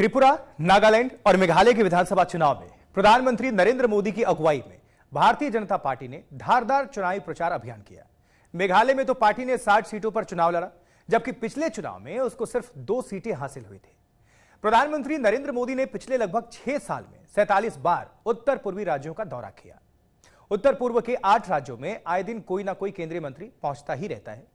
त्रिपुरा, नागालैंड और मेघालय के विधानसभा चुनाव में प्रधानमंत्री नरेंद्र मोदी की अगुवाई में भारतीय जनता पार्टी ने धारदार चुनावी प्रचार अभियान किया। मेघालय में तो पार्टी ने 60 सीटों पर चुनाव लड़ा, जबकि पिछले चुनाव में उसको सिर्फ 2 सीटें हासिल हुई थी। प्रधानमंत्री नरेंद्र मोदी ने पिछले लगभग 6 साल में 47 बार उत्तर पूर्वी राज्यों का दौरा किया। उत्तर पूर्व के 8 राज्यों में आए दिन कोई ना कोई केंद्रीय मंत्री पहुंचता ही रहता है।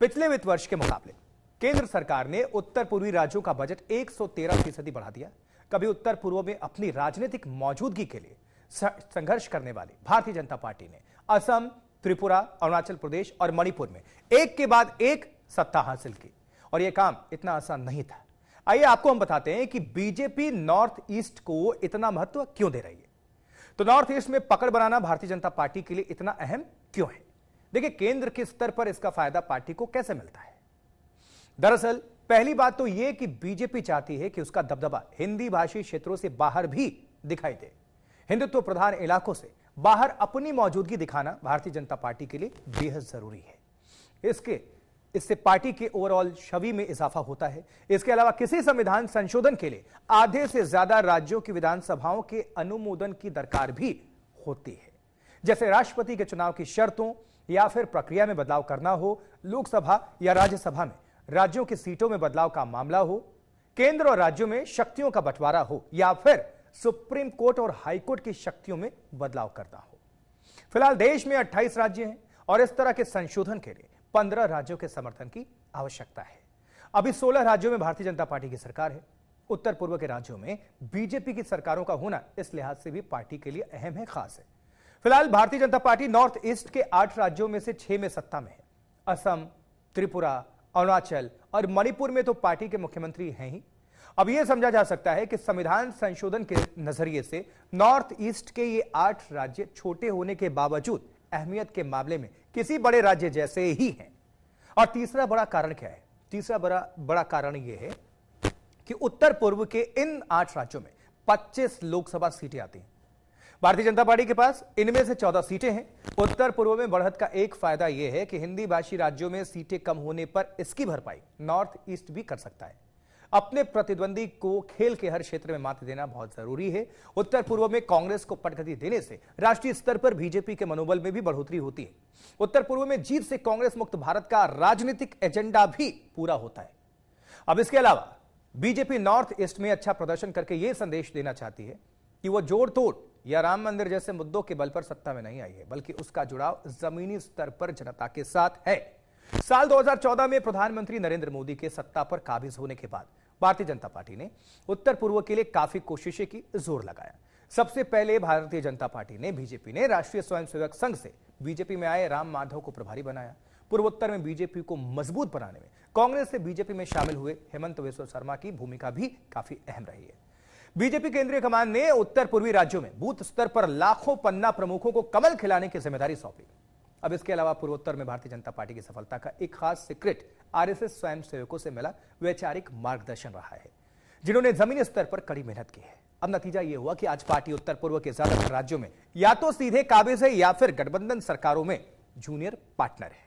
पिछले वित्त वर्ष के मुकाबले केंद्र सरकार ने उत्तर पूर्वी राज्यों का बजट 113% बढ़ा दिया। कभी उत्तर पूर्व में अपनी राजनीतिक मौजूदगी के लिए संघर्ष करने वाली भारतीय जनता पार्टी ने असम, त्रिपुरा, अरुणाचल प्रदेश और मणिपुर में एक के बाद एक सत्ता हासिल की, और यह काम इतना आसान नहीं था। आइए आपको हम बताते हैं कि बीजेपी नॉर्थ ईस्ट को इतना महत्व क्यों दे रही है। तो नॉर्थ ईस्ट में पकड़ बनाना भारतीय जनता पार्टी के लिए इतना अहम क्यों है? देखिए, केंद्र के स्तर पर इसका फायदा पार्टी को कैसे मिलता है। दरअसल पहली बात तो यह कि बीजेपी चाहती है कि उसका दबदबा हिंदी भाषी क्षेत्रों से बाहर भी दिखाई दे। हिंदुत्व प्रधान इलाकों से बाहर अपनी मौजूदगी दिखाना भारतीय जनता पार्टी के लिए बेहद जरूरी है। इससे पार्टी के ओवरऑल छवि में इजाफा होता है। इसके अलावा किसी संविधान संशोधन के लिए आधे से ज्यादा राज्यों की विधानसभाओं के अनुमोदन की दरकार भी होती है, जैसे राष्ट्रपति के चुनाव की शर्तों या फिर प्रक्रिया में बदलाव करना हो, लोकसभा या राज्यसभा में राज्यों की सीटों में बदलाव का मामला हो, केंद्र और राज्यों में शक्तियों का बंटवारा हो, या फिर सुप्रीम कोर्ट और हाई कोर्ट की शक्तियों में बदलाव करना हो। फिलहाल देश में 28 राज्य हैं और इस तरह के संशोधन के लिए 15 राज्यों के समर्थन की आवश्यकता है। अभी 16 राज्यों में भारतीय जनता पार्टी की सरकार है। उत्तर पूर्व के राज्यों में बीजेपी की सरकारों का होना इस लिहाज से भी पार्टी के लिए अहम है, खास है। फिलहाल Bharatiya Janata party north east के 8 राज्यों में से 6 में सत्ता में है। असम, त्रिपुरा, अरुणाचल और मणिपुर में तो पार्टी के मुख्यमंत्री हैं ही। अब यह समझा जा सकता है कि संविधान संशोधन के नजरिए से नॉर्थ ईस्ट के ये 8 राज्य छोटे होने के बावजूद अहमियत के मामले में किसी बड़े राज्य जैसे ही हैं। और तीसरा बड़ा कारण क्या है? तीसरा बड़ा कारण यह है कि उत्तर पूर्व के इन 8 राज्यों में 25 लोकसभा सीटें आती हैं। भारतीय जनता पार्टी के पास इनमें से 14 सीटें हैं। उत्तर पूर्व में बढ़त का एक फायदा यह है कि हिंदी भाषी राज्यों में सीटें कम होने पर इसकी भरपाई नॉर्थ ईस्ट भी कर सकता है। अपने प्रतिद्वंदी को खेल के हर क्षेत्र में मात देना बहुत जरूरी है। उत्तर पूर्व में कांग्रेस को पटगति देने से राष्ट्रीय स्तर पर बीजेपी के मनोबल में भी बढ़ोतरी होती है। उत्तर पूर्व में जीत से कांग्रेस मुक्त भारत का राजनीतिक एजेंडा भी पूरा होता है। अब इसके अलावा बीजेपी नॉर्थ ईस्ट में अच्छा प्रदर्शन करके यह संदेश देना चाहती है कि वह जोड़ तोड़ या राम मंदिर जैसे मुद्दों के बल पर सत्ता में नहीं आई है, बल्कि उसका जुड़ाव जमीनी स्तर पर जनता के साथ है। साल 2014 में प्रधानमंत्री नरेंद्र मोदी के सत्ता पर काबिज होने के बाद भारतीय जनता पार्टी ने उत्तर पूर्व के लिए काफी कोशिशें की, जोर लगाया। सबसे पहले भारतीय जनता पार्टी ने बीजेपी ने राष्ट्रीय स्वयंसेवक संघ से बीजेपी में आए राम माधव को प्रभारी बनाया। पूर्वोत्तर में बीजेपी को मजबूत बनाने में कांग्रेस से बीजेपी में शामिल हुए हेमंत बिस्वा शर्मा की भूमिका भी काफी अहम रही है। बीजेपी केंद्रीय कमान ने उत्तर पूर्वी राज्यों में बूथ स्तर पर लाखों पन्ना प्रमुखों को कमल खिलाने की जिम्मेदारी सौंपी। अब इसके अलावा पूर्वोत्तर में भारतीय जनता पार्टी की सफलता का एक खास सीक्रेट आरएसएस स्वयंसेवकों से मिला वैचारिक मार्गदर्शन रहा है, जिन्होंने जमीनी स्तर पर कड़ी मेहनत की है। अब नतीजा यह हुआ कि आज पार्टी उत्तर पूर्व के ज्यादातर राज्यों में या तो सीधे काबिज है या फिर गठबंधन सरकारों में जूनियर पार्टनर है।